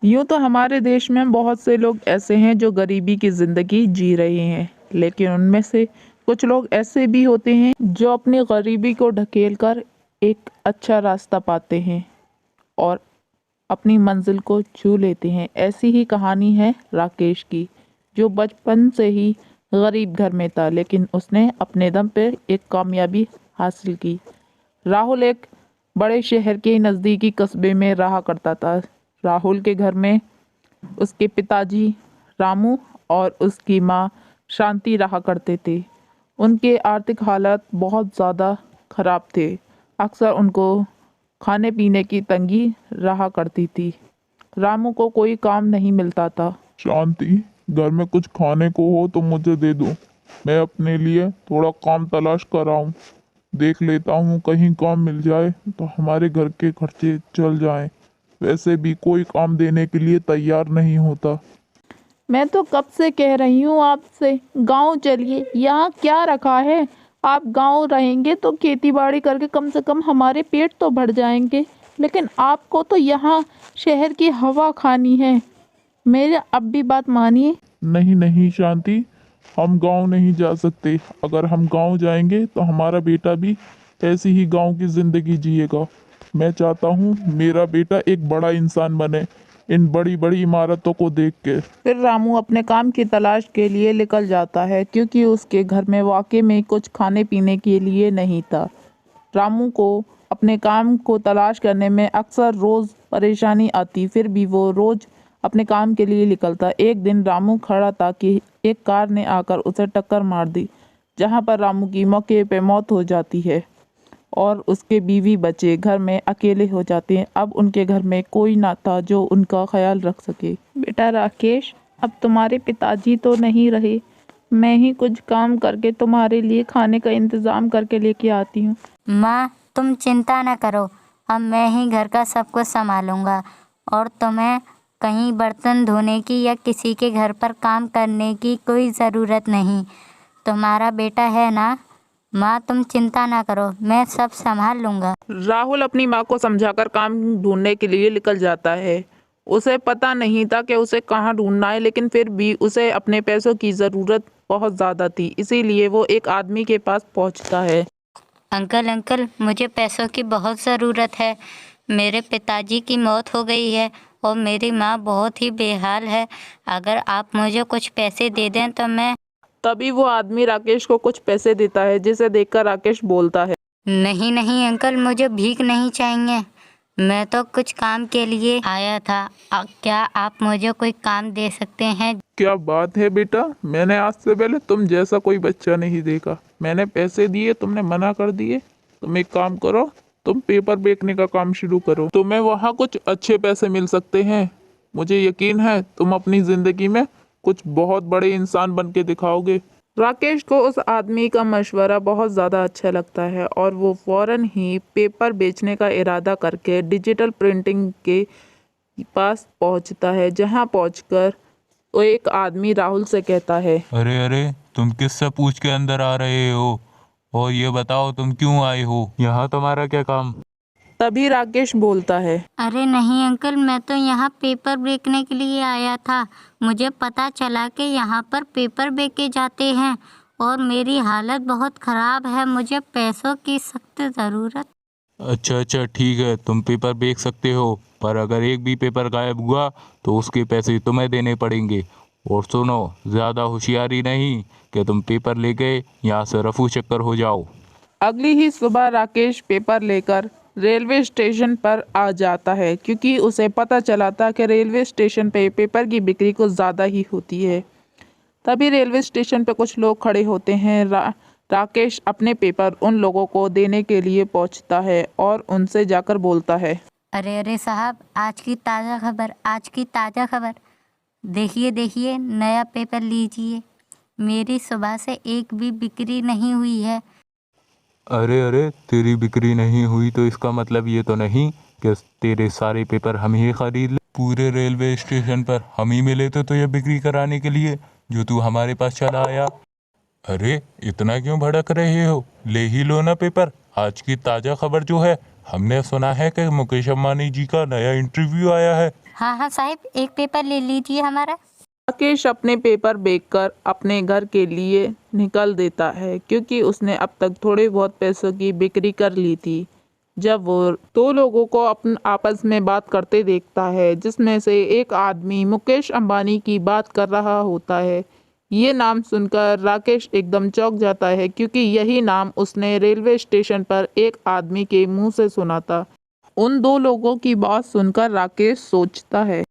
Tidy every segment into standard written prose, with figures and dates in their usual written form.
यूँ तो हमारे देश में बहुत से लोग ऐसे हैं जो गरीबी की ज़िंदगी जी रहे हैं, लेकिन उनमें से कुछ लोग ऐसे भी होते हैं जो अपनी गरीबी को ढकेल कर एक अच्छा रास्ता पाते हैं और अपनी मंजिल को छू लेते हैं। ऐसी ही कहानी है राकेश की, जो बचपन से ही गरीब घर में था, लेकिन उसने अपने दम पे एक कामयाबी हासिल की। राहुल एक बड़े शहर के नज़दीकी कस्बे में रहा करता था। राहुल के घर में उसके पिताजी रामू और उसकी माँ शांति रहा करते थे। उनके आर्थिक हालात बहुत ज़्यादा खराब थे। अक्सर उनको खाने पीने की तंगी रहा करती थी। रामू को कोई काम नहीं मिलता था। शांति, घर में कुछ खाने को हो तो मुझे दे दो। मैं अपने लिए थोड़ा काम तलाश कर रहा हूँ। देख लेता हूँ कहीं काम मिल जाए तो हमारे घर के खर्चे चल जाएं। वैसे भी कोई काम देने के लिए तैयार नहीं होता। मैं तो कब से कह रही हूँ आपसे, गांव चलिए। यहाँ क्या रखा है? आप गांव रहेंगे तो खेती बाड़ी करके कम से कम हमारे पेट तो भर जाएंगे, लेकिन आपको तो यहाँ शहर की हवा खानी है। मेरे अब भी बात मानिए। नहीं नहीं शांति, हम गांव नहीं जा सकते। अगर हम गांव जाएंगे तो हमारा बेटा भी ऐसी ही गांव की जिंदगी जिएगा। मैं चाहता हूँ मेरा बेटा एक बड़ा इंसान बने, इन बड़ी बड़ी इमारतों को देख के। फिर रामू अपने काम की तलाश के लिए निकल जाता है, क्योंकि उसके घर में वाकई में कुछ खाने पीने के लिए नहीं था। रामू को अपने काम को तलाश करने में अक्सर रोज़ परेशानी आती, फिर भी वो रोज़ अपने काम के लिए निकलता। एक दिन रामू खड़ा था कि एक कार ने आकर उसे टक्कर मार दी, जहाँ पर रामू की मौके पे मौत हो जाती है और उसके बीवी बच्चे घर में अकेले हो जाते हैं। अब उनके घर में कोई ना था जो उनका ख्याल रख सके। बेटा राकेश, अब तुम्हारे पिताजी तो नहीं रहे, मैं ही कुछ काम करके तुम्हारे लिए खाने का इंतज़ाम करके लेके आती हूँ। माँ, तुम चिंता न करो। अब मैं ही घर का सब कुछ संभालूंगा और तुम्हें कहीं बर्तन धोने की या किसी के घर पर काम करने की कोई ज़रूरत नहीं। तुम्हारा बेटा है ना। माँ, तुम चिंता ना करो, मैं सब संभाल लूँगा। राहुल अपनी माँ को समझाकर काम ढूंढने के लिए निकल जाता है। उसे पता नहीं था कि उसे कहाँ ढूंढना है, लेकिन फिर भी उसे अपने पैसों की ज़रूरत बहुत ज़्यादा थी, इसीलिए वो एक आदमी के पास पहुंचता है। अंकल अंकल, मुझे पैसों की बहुत ज़रूरत है। मेरे पिताजी की मौत हो गई है और मेरी माँ बहुत ही बेहाल है। अगर आप मुझे कुछ पैसे दे दें तो मैं। तभी वो आदमी राकेश को कुछ पैसे देता है, जिसे देखकर राकेश बोलता है। नहीं नहीं अंकल, मुझे भीख नहीं चाहिए। मैं तो कुछ काम के लिए आया था। क्या आप मुझे कोई काम दे सकते हैं? क्या बात है बेटा, मैंने आज से पहले तुम जैसा कोई बच्चा नहीं देखा। मैंने पैसे दिए, तुमने मना कर दिए। तुम एक काम करो, तुम पेपर बेचने का काम शुरू करो। तुम्हें वहाँ कुछ अच्छे पैसे मिल सकते हैं। मुझे यकीन है तुम अपनी जिंदगी में कुछ बहुत बड़े इंसान बन के दिखाओगे। राकेश को उस आदमी का मशवरा बहुत ज़्यादा अच्छा लगता है और वो फौरन ही पेपर बेचने का इरादा करके डिजिटल प्रिंटिंग के पास पहुंचता है, जहां पहुंचकर वो एक आदमी राहुल से कहता है। अरे अरे, तुम किससे पूछ के अंदर आ रहे हो? और ये बताओ तुम क्यों आए हो यहाँ? तुम्हारा क्या काम? तभी राकेश बोलता है। अरे नहीं अंकल, मैं तो यहाँ पेपर बेचने के लिए आया था। मुझे पता चला कि यहाँ पर पेपर बेचे जाते हैं और मेरी हालत बहुत ख़राब है। मुझे पैसों की सख्त ज़रूरत। अच्छा अच्छा, ठीक है, तुम पेपर बेच सकते हो, पर अगर एक भी पेपर गायब हुआ तो उसके पैसे तुम्हें देने पड़ेंगे। और सुनो, ज़्यादा होशियारी नहीं कि तुम पेपर ले गए यहाँ से रफू चक्कर हो जाओ। अगली ही सुबह राकेश पेपर लेकर रेलवे स्टेशन पर आ जाता है, क्योंकि उसे पता चला था कि रेलवे स्टेशन पे पेपर की बिक्री कुछ ज़्यादा ही होती है। तभी रेलवे स्टेशन पे कुछ लोग खड़े होते हैं। राकेश अपने पेपर उन लोगों को देने के लिए पहुंचता है और उनसे जाकर बोलता है। अरे अरे साहब, आज की ताज़ा खबर, आज की ताज़ा खबर। देखिए देखिए, नया पेपर लीजिए। मेरी सुबह से एक भी बिक्री नहीं हुई है। अरे अरे, तेरी बिक्री नहीं हुई तो इसका मतलब ये तो नहीं कि तेरे सारे पेपर हम ही खरीद ले। पूरे रेलवे स्टेशन पर हम ही मिले थे तो ये बिक्री कराने के लिए, जो तू हमारे पास चला आया। अरे इतना क्यों भड़क रहे हो? ले ही लो ना पेपर। आज की ताज़ा खबर जो है, हमने सुना है कि मुकेश अंबानी जी का नया इंटरव्यू आया है। हाँ हाँ साहिब, एक पेपर ले लीजिए हमारा। राकेश अपने पेपर बेचकर अपने घर के लिए निकल देता है क्योंकि उसने अब तक थोड़े बहुत पैसों की बिक्री कर ली थी। जब वो दो लोगों को अपन आपस में बात करते देखता है जिसमें से एक आदमी मुकेश अंबानी की बात कर रहा होता है। ये नाम सुनकर राकेश एकदम चौंक जाता है क्योंकि यही नाम उसने रेलवे स्टेशन पर एक आदमी के मुंह से सुना था। उन दो लोगों की बात सुनकर राकेश सोचता है,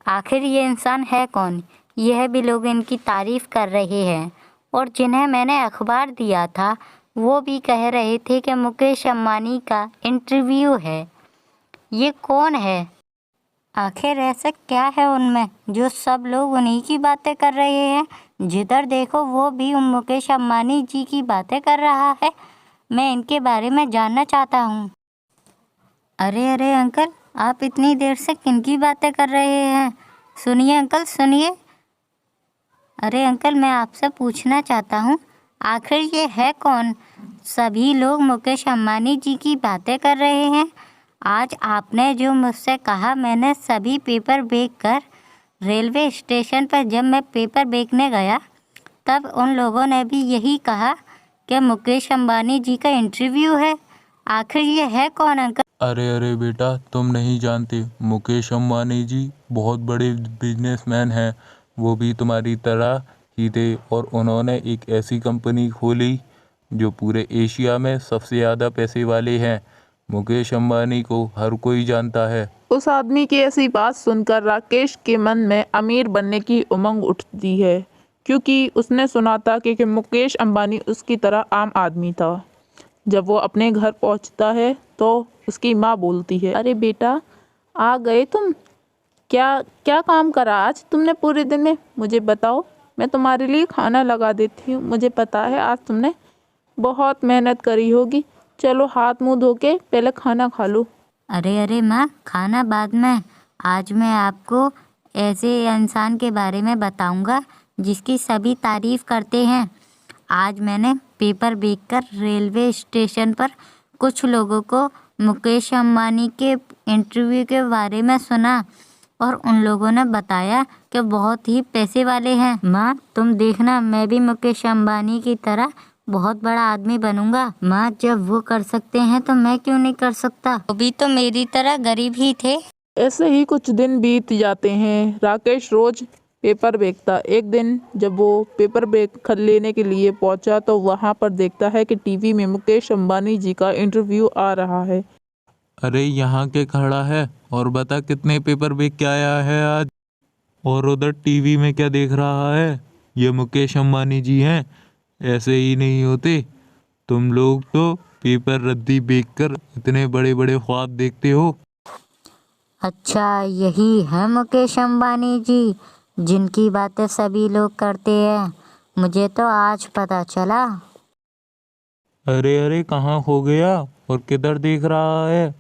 आखिर ये इंसान है कौन? यह भी लोग इनकी तारीफ कर रहे हैं और जिन्हें मैंने अखबार दिया था वो भी कह रहे थे कि मुकेश अंबानी का इंटरव्यू है। ये कौन है? आखिर ऐसा क्या है उनमें जो सब लोग उन्हीं की बातें कर रहे हैं? जिधर देखो वो भी मुकेश अंबानी जी की बातें कर रहा है। मैं इनके बारे में जानना चाहता हूँ। अरे अरे अंकल, आप इतनी देर से किनकी बातें कर रहे हैं? सुनिए अंकल, सुनिए। अरे अंकल, मैं आपसे पूछना चाहता हूँ, आखिर ये है कौन? सभी लोग मुकेश अंबानी जी की बातें कर रहे हैं। आज आपने जो मुझसे कहा, मैंने सभी पेपर बेचकर रेलवे स्टेशन पर जब मैं पेपर बेचने गया तब उन लोगों ने भी यही कहा कि मुकेश अंबानी जी का इंटरव्यू है। आखिर ये है कौन अंकल? अरे अरे बेटा, तुम नहीं जानते, मुकेश अंबानी जी बहुत बड़े बिजनेसमैन हैं। वो भी तुम्हारी तरह ही थे और उन्होंने एक ऐसी कंपनी खोली जो पूरे एशिया में सबसे ज़्यादा पैसे वाले हैं। मुकेश अंबानी को हर कोई जानता है। उस आदमी की ऐसी बात सुनकर राकेश के मन में अमीर बनने की उमंग उठती है क्योंकि उसने सुना था कि मुकेश अंबानी उसकी तरह आम आदमी था। जब वो अपने घर पहुंचता है तो उसकी माँ बोलती है, अरे बेटा, आ गए तुम। क्या क्या काम करा आज तुमने पूरे दिन में? मुझे बताओ, मैं तुम्हारे लिए खाना लगा देती हूँ। मुझे पता है आज तुमने बहुत मेहनत करी होगी। चलो हाथ मुंह धो के पहले खाना खा लो। अरे अरे माँ, खाना बाद में। आज मैं आपको ऐसे इंसान के बारे में बताऊंगा जिसकी सभी तारीफ करते हैं। आज मैंने पेपर बेचकर रेलवे स्टेशन पर कुछ लोगों को मुकेश अंबानी के इंटरव्यू के बारे में सुना और उन लोगों ने बताया कि बहुत ही पैसे वाले हैं। माँ, तुम देखना, मैं भी मुकेश अंबानी की तरह बहुत बड़ा आदमी बनूंगा। माँ, जब वो कर सकते हैं तो मैं क्यों नहीं कर सकता? वो भी तो मेरी तरह गरीब ही थे। ऐसे ही कुछ दिन बीत जाते हैं। राकेश रोज पेपर बेचता। एक दिन जब वो पेपर बेच लेने के लिए पहुंचा तो वहां पर देखता है कि टीवी में मुकेश अंबानी जी का इंटरव्यू आ रहा है। अरे यहाँ के खड़ा है और बता कितने पेपर बेच के आया है आज? और उधर टीवी में क्या देख रहा है? ये मुकेश अंबानी जी हैं। ऐसे ही नहीं होते। तुम लोग तो पेपर रद्दी बेचकर इतने बड़े बड़े ख्वाब देखते हो। अच्छा, यही है मुकेश अंबानी जी जिनकी बातें सभी लोग करते हैं। मुझे तो आज पता चला। अरे अरे, कहाँ खो गया और किधर देख रहा है?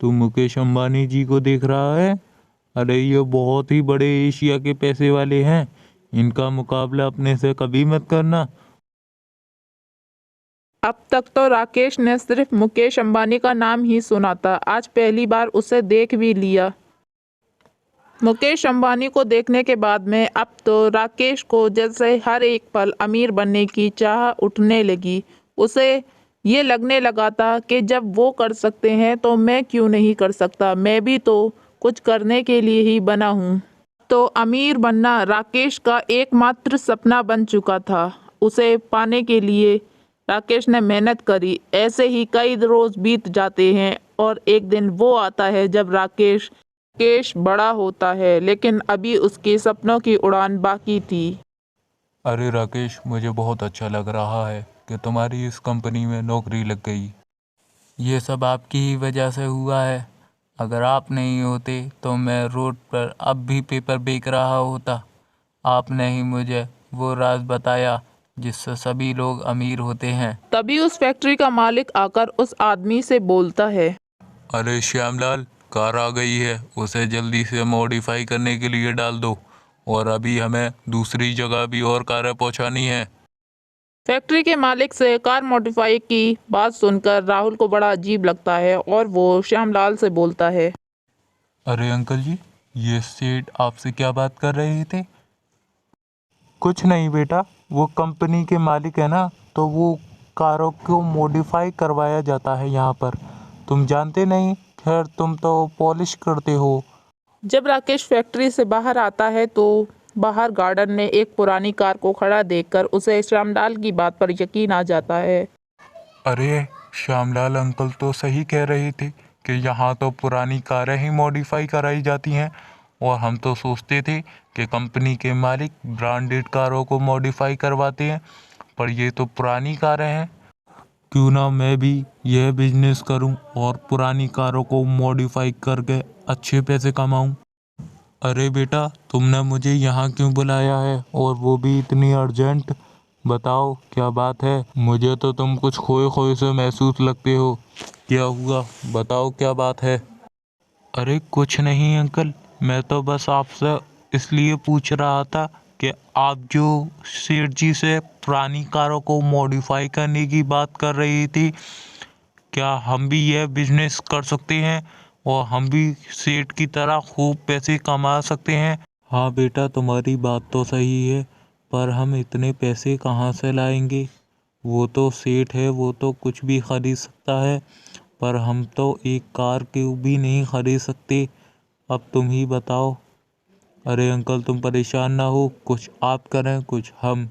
तू मुकेश अंबानी जी को देख रहा है? अरे ये बहुत ही बड़े एशिया के पैसे वाले हैं। इनका मुकाबला अपने से कभी मत करना। अब तक तो राकेश ने सिर्फ मुकेश अंबानी का नाम ही सुना था। आज पहली बार उसे देख भी लिया। मुकेश अंबानी को देखने के बाद में अब तो राकेश को जैसे हर एक पल अमीर बनने की चाह उठने लगी। उसे ये लगने लगा था कि जब वो कर सकते हैं तो मैं क्यों नहीं कर सकता। मैं भी तो कुछ करने के लिए ही बना हूँ। तो अमीर बनना राकेश का एकमात्र सपना बन चुका था। उसे पाने के लिए राकेश ने मेहनत करी। ऐसे ही कई रोज बीत जाते हैं और एक दिन वो आता है जब राकेश बड़ा होता है, लेकिन अभी उसके सपनों की उड़ान बाकी थी। अरे राकेश, मुझे बहुत अच्छा लग रहा है कि तुम्हारी इस कंपनी में नौकरी लग गई। ये सब आपकी ही वजह से हुआ है। अगर आप नहीं होते तो मैं रोड पर अब भी पेपर बेच रहा होता। आपने ही मुझे वो राज बताया जिससे सभी लोग अमीर होते हैं। तभी उस फैक्ट्री का मालिक आकर उस आदमी से बोलता है, अरे श्यामलाल, कार आ गई है, उसे जल्दी से मॉडिफाई करने के लिए डाल दो और अभी हमें दूसरी जगह भी और कारें पहुंचानी है। फैक्ट्री के मालिक से कार मॉडिफाई की बात सुनकर राहुल को बड़ा अजीब लगता है और वो श्यामलाल से बोलता है, अरे अंकल जी, ये सेठ आपसे क्या बात कर रहे थे? कुछ नहीं बेटा, वो कंपनी के मालिक है ना, तो वो कारों को मॉडिफाई करवाया जाता है यहाँ पर। तुम जानते नहीं? खैर तुम तो पॉलिश करते हो। जब राकेश फैक्ट्री से बाहर आता है तो बाहर गार्डन में एक पुरानी कार को खड़ा देखकर उसे श्यामलाल की बात पर यकीन आ जाता है। अरे श्यामलाल अंकल तो सही कह रहे थे कि यहाँ तो पुरानी कारें ही मॉडिफाई कराई जाती हैं, और हम तो सोचते थे कि कंपनी के मालिक ब्रांडेड कारों को मॉडिफाई करवाते हैं, पर ये तो पुरानी कारें हैं। क्यों ना मैं भी यह बिजनेस करूं और पुरानी कारों को मॉडिफाई करके अच्छे पैसे कमाऊं। अरे बेटा, तुमने मुझे यहाँ क्यों बुलाया है, और वो भी इतनी अर्जेंट? बताओ क्या बात है? मुझे तो तुम कुछ खोए खोए से महसूस लगते हो। क्या हुआ, बताओ क्या बात है? अरे कुछ नहीं अंकल, मैं तो बस आपसे इसलिए पूछ रहा था कि आप जो सेठ जी से पुरानी कारों को मॉडिफाई करने की बात कर रही थी, क्या हम भी यह बिजनेस कर सकते हैं और हम भी सेठ की तरह खूब पैसे कमा सकते हैं? हाँ बेटा, तुम्हारी बात तो सही है, पर हम इतने पैसे कहाँ से लाएंगे? वो तो सेठ है, वो तो कुछ भी खरीद सकता है, पर हम तो एक कार को भी नहीं खरीद सकते। अब तुम ही बताओ। अरे अंकल तुम परेशान ना हो, कुछ आप करें कुछ हम।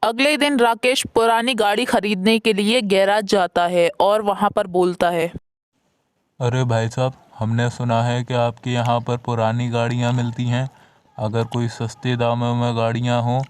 अगले दिन राकेश पुरानी गाड़ी खरीदने के लिए गैराज जाता है और वहां पर बोलता है। अरे भाई साहब, हमने सुना है कि आपके यहाँ पर पुरानी गाड़ियाँ मिलती हैं। अगर कोई सस्ते दामों में गाड़ियाँ हों,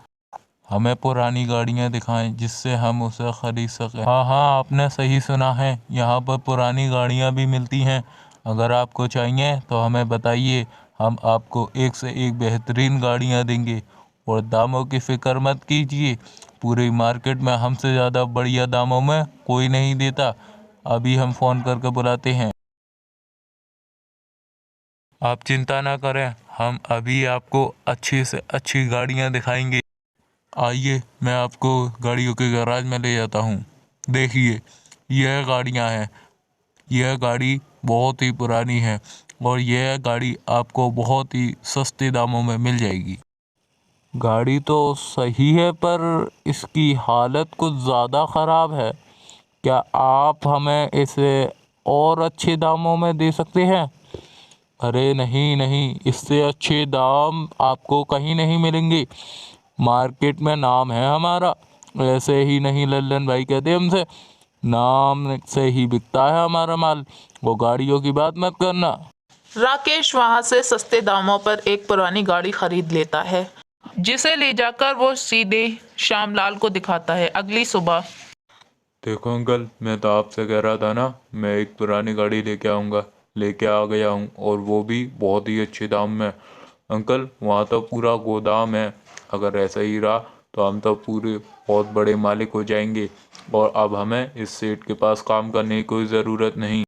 हमें पुरानी गाड़ियाँ दिखाएं जिससे हम उसे खरीद सकें। हाँ हाँ, आपने सही सुना है, यहाँ पर पुरानी गाड़ियाँ भी मिलती हैं। अगर आपको चाहिए तो हमें बताइए, हम आपको एक से एक बेहतरीन गाड़ियाँ देंगे। और दामों की फ़िक्र मत कीजिए, पूरी मार्केट में हमसे ज़्यादा बढ़िया दामों में कोई नहीं देता। अभी हम फ़ोन करके बुलाते हैं। आप चिंता ना करें, हम अभी आपको अच्छी से अच्छी गाड़ियाँ दिखाएंगे। आइए, मैं आपको गाड़ियों के गैराज में ले जाता हूँ। देखिए, यह गाड़ियाँ हैं। यह गाड़ी बहुत ही पुरानी है और यह गाड़ी आपको बहुत ही सस्ते दामों में मिल जाएगी। गाड़ी तो सही है, पर इसकी हालत कुछ ज़्यादा ख़राब है। क्या आप हमें इसे और अच्छे दामों में दे सकते हैं? अरे नहीं नहीं, इससे अच्छे दाम आपको कहीं नहीं मिलेंगे। मार्केट में नाम है हमारा, ऐसे ही नहीं लल्लन भाई कहते हमसे, नाम से ही बिकता है हमारा माल। वो गाड़ियों की बात मत करना। राकेश वहां से सस्ते दामों पर एक पुरानी गाड़ी खरीद लेता है, जिसे ले जाकर वो सीधे श्यामलाल को दिखाता है। अगली सुबह देखो अंकल, मैं तो आपसे कह रहा था ना, मैं एक पुरानी गाड़ी लेके आऊँगा, लेके आ गया हूँ, और वो भी बहुत ही अच्छे दाम में। अंकल वहाँ तो पूरा गोदाम है, अगर ऐसा ही रहा तो हम तो पूरे बहुत बड़े मालिक हो जाएंगे, और अब हमें इस सेठ के पास काम करने की कोई ज़रूरत नहीं।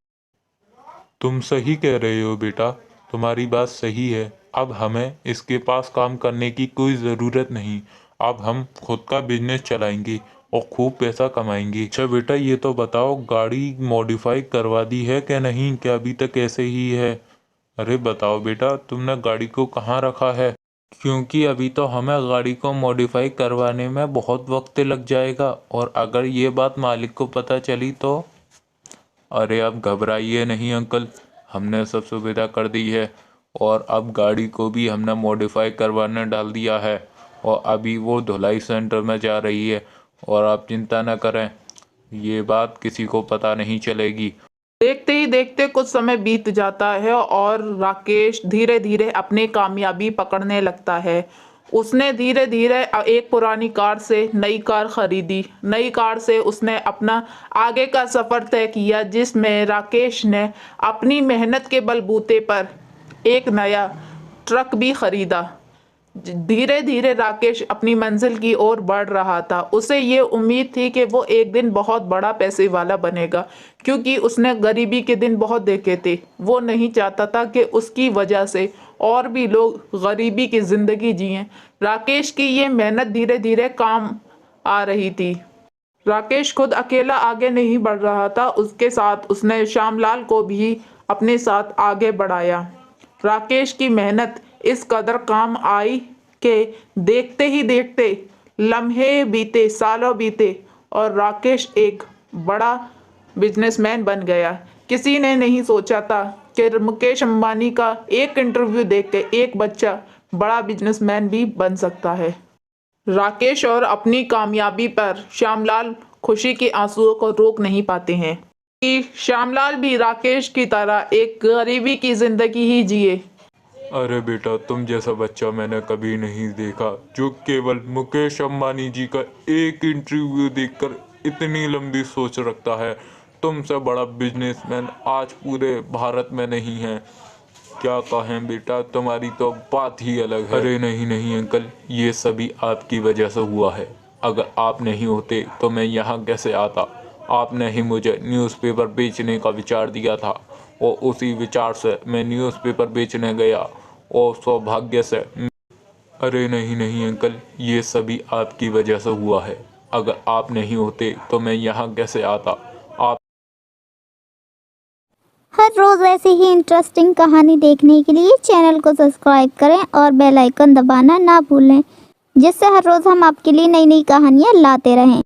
तुम सही कह रहे हो बेटा, तुम्हारी बात सही है। अब हमें इसके पास काम करने की कोई ज़रूरत नहीं। अब हम खुद का बिजनेस चलाएंगे और खूब पैसा कमाएंगे। अच्छा बेटा, ये तो बताओ, गाड़ी मॉडिफाई करवा दी है क्या नहीं, क्या अभी तक ऐसे ही है? अरे बताओ बेटा, तुमने गाड़ी को कहाँ रखा है? क्योंकि अभी तो हमें गाड़ी को मॉडिफाई करवाने में बहुत वक्त लग जाएगा, और अगर ये बात मालिक को पता चली तो। अरे अब घबराइए नहीं अंकल, हमने सब सुविधा कर दी है, और अब गाड़ी को भी हमने मॉडिफाई करवाने डाल दिया है, और अभी वो धुलाई सेंटर में जा रही है। और आप चिंता न करें, ये बात किसी को पता नहीं चलेगी। देखते ही देखते कुछ समय बीत जाता है और राकेश धीरे धीरे अपनी कामयाबी पकड़ने लगता है। उसने धीरे धीरे एक पुरानी कार से नई कार खरीदी। नई कार से उसने अपना आगे का सफर तय किया, जिसमें राकेश ने अपनी मेहनत के बलबूते पर एक नया ट्रक भी खरीदा। धीरे धीरे राकेश अपनी मंजिल की ओर बढ़ रहा था। उसे ये उम्मीद थी कि वो एक दिन बहुत बड़ा पैसे वाला बनेगा, क्योंकि उसने गरीबी के दिन बहुत देखे थे। वो नहीं चाहता था कि उसकी वजह से और भी लोग गरीबी की जिंदगी जिएं। राकेश की ये मेहनत धीरे धीरे काम आ रही थी। राकेश खुद अकेला आगे नहीं बढ़ रहा था, उसके साथ उसने श्यामलाल को भी अपने साथ आगे बढ़ाया। राकेश की मेहनत इस कदर काम आई कि देखते ही देखते लम्हे बीते, सालों बीते और राकेश एक बड़ा बिजनेसमैन बन गया। किसी ने नहीं सोचा था कि मुकेश अंबानी का एक इंटरव्यू देख के एक बच्चा बड़ा बिजनेसमैन भी बन सकता है। राकेश और अपनी कामयाबी पर श्यामलाल खुशी के आंसुओं को रोक नहीं पाते हैं कि श्यामलाल भी राकेश की तरह एक गरीबी की जिंदगी ही जिए। अरे बेटा, तुम जैसा बच्चा मैंने कभी नहीं देखा जो केवल मुकेश अंबानी जी का एक इंटरव्यू देखकर इतनी लंबी सोच रखता है। तुमसे बड़ा बिजनेसमैन आज पूरे भारत में नहीं है। क्या कहें बेटा, तुम्हारी तो बात ही अलग है। अरे नहीं नहीं अंकल, ये सभी आपकी वजह से हुआ है। अगर आप नहीं होते तो मैं यहाँ कैसे आता। आपने ही मुझे न्यूज़पेपर बेचने का विचार दिया था और उसी विचार से मैं न्यूज़पेपर बेचने गया और सौभाग्य से। अरे नहीं नहीं अंकल, ये सभी आपकी वजह से हुआ है। अगर आप नहीं होते तो मैं यहाँ कैसे आता। आप हर रोज़ ऐसी ही इंटरेस्टिंग कहानी देखने के लिए चैनल को सब्सक्राइब करें और बेल आइकन दबाना ना भूलें, जिससे हर रोज़ हम आपके लिए नई नई कहानियाँ लाते रहें।